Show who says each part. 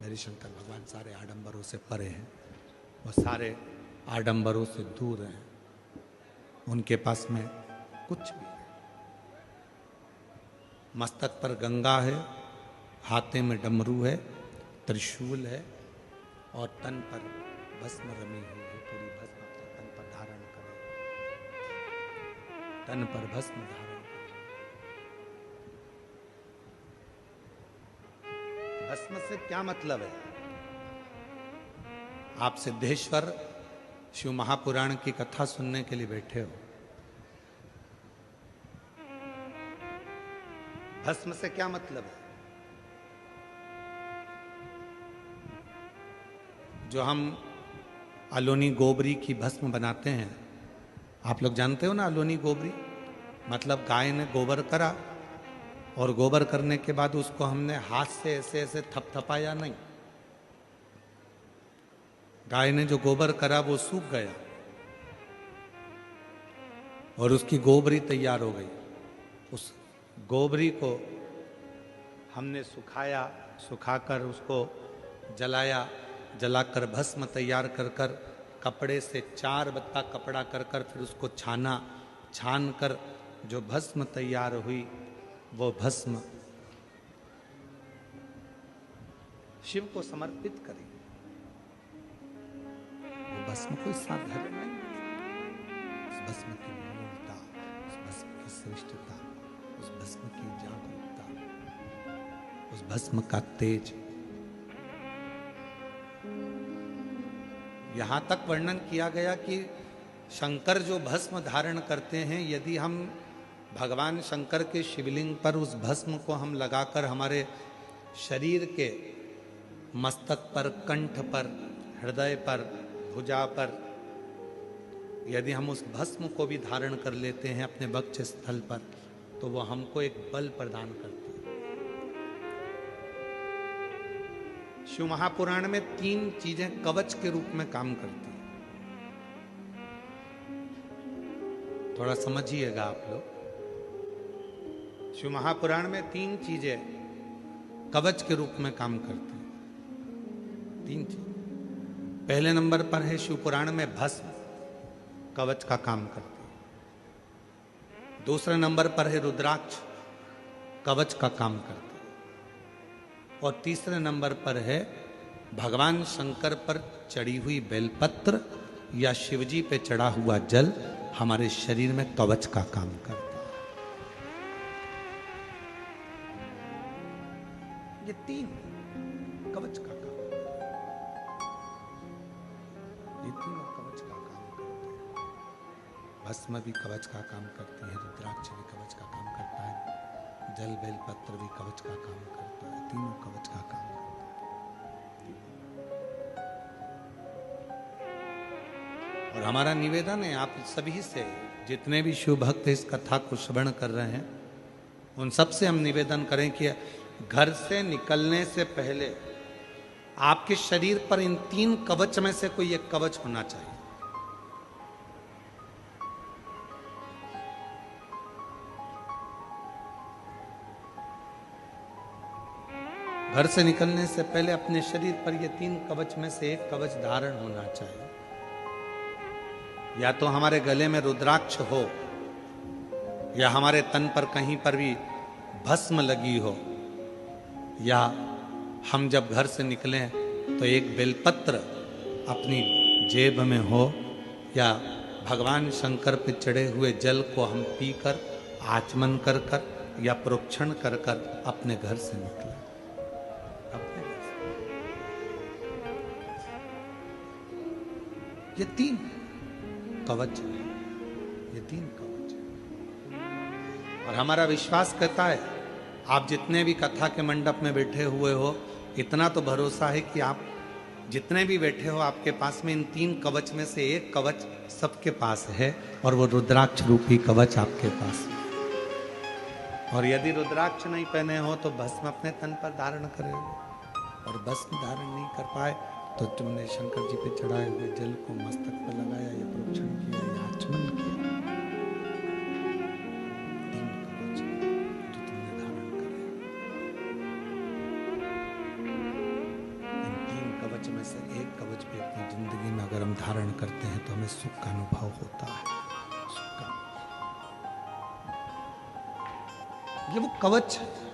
Speaker 1: मेरे शंकर भगवान सारे आडंबरों से परे हैं, वो सारे आडंबरों से दूर हैं। उनके पास में कुछ भी नहीं। मस्तक पर गंगा है, हाथे में डमरू है, त्रिशूल है और तन पर भस्म रमी हुई है। पूरी भस्म अपने तन पर धारण करे, तन पर भस्म धारण करे। भस्म से क्या मतलब है? आप सिद्धेश्वर शिव महापुराण की कथा सुनने के लिए बैठे हो। भस्म से क्या मतलब है? जो हम अलोनी गोबरी की भस्म बनाते हैं, आप लोग जानते हो ना अलोनी गोबरी मतलब गाय ने गोबर करा और गोबर करने के बाद उसको हमने हाथ से ऐसे ऐसे थपथपाया नहीं। गाय ने जो गोबर करा वो सूख गया और उसकी गोबरी तैयार हो गई। उस गोबरी को हमने सुखाया, सुखाकर उसको जलाया, जलाकर भस्म तैयार कर कर कपड़े से 4 बत्ता कपड़ा कर कर फिर उसको छाना, छान कर जो भस्म तैयार हुई वो भस्म शिव को समर्पित करें। वो भस्म कोई साधारण नहीं, उस भस्म की मूलता, उस भस्म की श्रेष्ठता, उस भस्म की जागरूकता, उस भस्म का तेज। यहां तक वर्णन किया गया कि शंकर जो भस्म धारण करते हैं, यदि हम भगवान शंकर के शिवलिंग पर उस भस्म को हम लगाकर हमारे शरीर के मस्तक पर, कंठ पर, हृदय पर, भुजा पर यदि हम उस भस्म को भी धारण कर लेते हैं अपने वक्ष स्थल पर, तो वो हमको एक बल प्रदान करती है। शिव महापुराण में 3 चीजें कवच के रूप में काम करती हैं। थोड़ा समझिएगा आप लोग। शिव महापुराण में 3 चीजें कवच के रूप में काम करती हैं। 3 चीज। पहले नंबर पर है शिव पुराण में भस्म, कवच का काम करती है। दूसरे नंबर पर है रुद्राक्ष, कवच का काम करती है। और तीसरे नंबर पर है भगवान शंकर पर चढ़ी हुई बेलपत्र या शिवजी पे चढ़ा हुआ जल हमारे शरीर में कवच का काम करता है। ये 3 कवच का काम, ये तीनों कवच का काम करते हैं। भस्म भी कवच का काम करती है, रुद्राक्ष भी कवच का काम करता है, जल बेलपत्र भी कवच का काम करता है। तीनों कवच का काम करते हैं। और हमारा निवेदन है आप सभी से, जितने भी शिव भक्त इस कथा को श्रवण कर रहे हैं, उन सब से हम निवेदन करें कि घर से निकलने से पहले आपके शरीर पर इन 3 कवच में से कोई एक कवच होना चाहिए। घर से निकलने से पहले अपने शरीर पर ये 3 कवच में से एक कवच धारण होना चाहिए। या तो हमारे गले में रुद्राक्ष हो, या हमारे तन पर कहीं पर भी भस्म लगी हो, या हम जब घर से निकलें तो एक बेलपत्र अपनी जेब में हो, या भगवान शंकर पे चढ़े हुए जल को हम पीकर आचमन कर कर या प्रोक्षण कर कर अपने घर से निकलें। अपने घर से ये 3 कवच है, ये 3 कवच है। और हमारा विश्वास कहता है, आप जितने भी कथा के मंडप में बैठे हुए हो, इतना तो भरोसा है कि आप जितने भी बैठे हो, आपके पास में इन 3 कवच में से एक कवच सबके पास है, और वो रुद्राक्ष रूपी कवच आपके पास है। और यदि रुद्राक्ष नहीं पहने हो तो भस्म अपने तन पर धारण करें, और भस्म धारण नहीं कर पाए तो तुमने शंकर जी पे चढ़ाए हुए जल को मस्तक पर लगाया, या प्रोक्षण किया, या आचमन किया। 3 कवच जो तुमने धारण करे। अगर हम धारण करते हैं तो हमें सुख का अनुभव होता है। सुख का, ये वो कवच है।